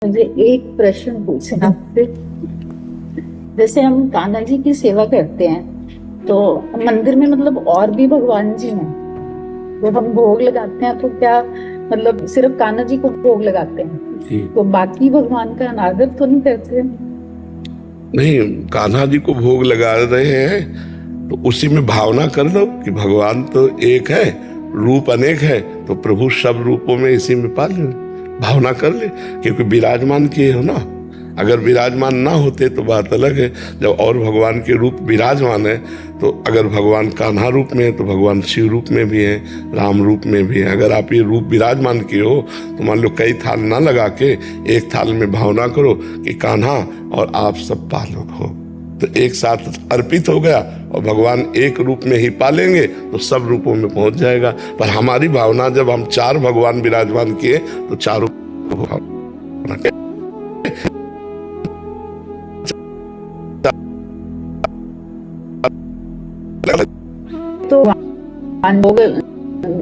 मुझे एक प्रश्न पूछना आपसे। जैसे हम कान्हा जी की सेवा करते हैं तो मंदिर में मतलब और भी भगवान जी हैं, जब हम भोग लगाते हैं तो क्या मतलब सिर्फ कान्हा जी को भोग लगाते हैं तो बाकी भगवान का अनादर तो नहीं करते? नहीं, कान्हा जी को भोग लगा रहे हैं तो उसी में भावना कर लो कि भगवान तो एक है, रूप अनेक है, तो प्रभु सब रूपों में इसी में पाल ले, भावना कर ले, क्योंकि विराजमान किए हो ना। अगर विराजमान ना होते तो बात अलग है। जब और भगवान के रूप विराजमान है तो अगर भगवान कान्हा रूप में है तो भगवान शिव रूप में भी है, राम रूप में भी है। अगर आप ये रूप विराजमान किए हो तो मान लो कई थाल ना लगा के एक थाल में भावना करो कि कान्हा और आप सब पालक हो, तो एक साथ अर्पित हो गया और भगवान एक रूप में ही पालेंगे तो सब रूपों में पहुंच जाएगा। पर हमारी भावना, जब हम चार भगवान विराजमान किए तो चारों तो भोग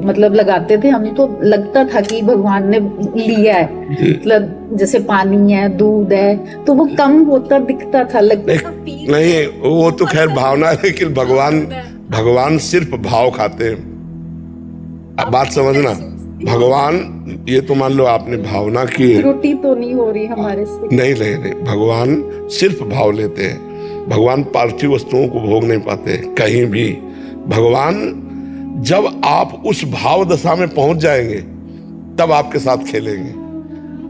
मतलब लगाते थे हम, तो लगता था कि भगवान ने लिया है, मतलब जैसे पानी है, दूध है, तो वो कम होता दिखता था, लगता था नहीं, वो तो खैर भावना है, लेकिन भगवान सिर्फ भाव खाते हैं। अब बात समझना, भगवान, ये तो मान लो आपने भावना की है, त्रुटि तो नहीं हो रही हमारे से? नहीं, भगवान सिर्फ भाव लेते हैं। भगवान पार्थिव वस्तुओं को भोग नहीं पाते कहीं भी। भगवान, जब आप उस भाव दशा में पहुंच जाएंगे तब आपके साथ खेलेंगे।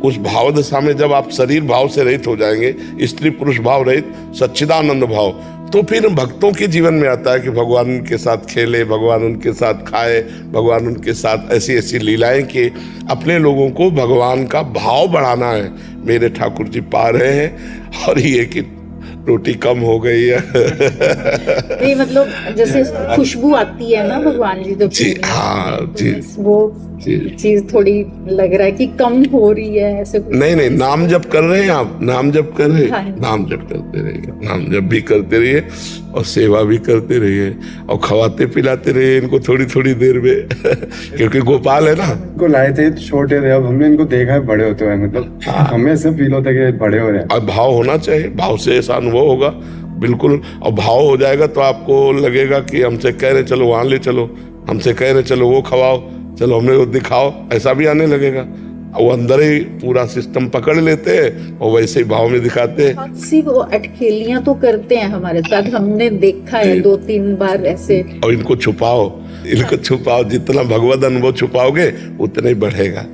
उस भाव दशा में जब आप शरीर भाव से रहित हो जाएंगे, स्त्री पुरुष भाव रहित, सच्चिदानंद भाव, तो फिर भक्तों के जीवन में आता है कि भगवान उनके साथ खेले, भगवान उनके साथ खाए, भगवान उनके साथ ऐसी ऐसी लीलाएं कि अपने लोगों को भगवान का भाव बढ़ाना है। मेरे ठाकुर जी पा रहे हैं और ये कि रोटी कम हो गई है। नहीं, मतलब जैसे खुशबू आती है ना भगवान जी, जी हाँ जी, वो चीज थोड़ी लग रहा है कि कम हो रही है ऐसे। नहीं, नाम जप कर रहे हैं आप, नाम जप कर रहे हैं, हाँ। नाम जप करते रहिए, नाम जप भी करते रहिए और सेवा भी करते रहिए और खवाते पिलाते रहिए इनको थोड़ी थोड़ी देर में। क्योंकि गोपाल है ना। इनको लाए थे छोटे थे, अब हमने इनको देखा है बड़े होते हुए, मतलब हमें ऐसा फील होता है कि बड़े हो रहे हैं। और भाव होना चाहिए, भाव से ऐसा अनुभव होगा बिल्कुल। और भाव हो जाएगा तो आपको लगेगा कि हमसे कह रहे चलो वहां ले चलो, हमसे कह रहे चलो वो खवाओ, चलो हमें वो दिखाओ, ऐसा भी आने लगेगा। वो अंदर ही पूरा सिस्टम पकड़ लेते हैं और वैसे ही भाव में दिखाते हैं। सी वो अटखेलियां तो करते हैं हमारे साथ, हमने देखा है 2-3 बार ऐसे। और इनको छुपाओ, इनको छुपाओ, जितना भगवत अनुभव छुपाओगे उतना ही बढ़ेगा।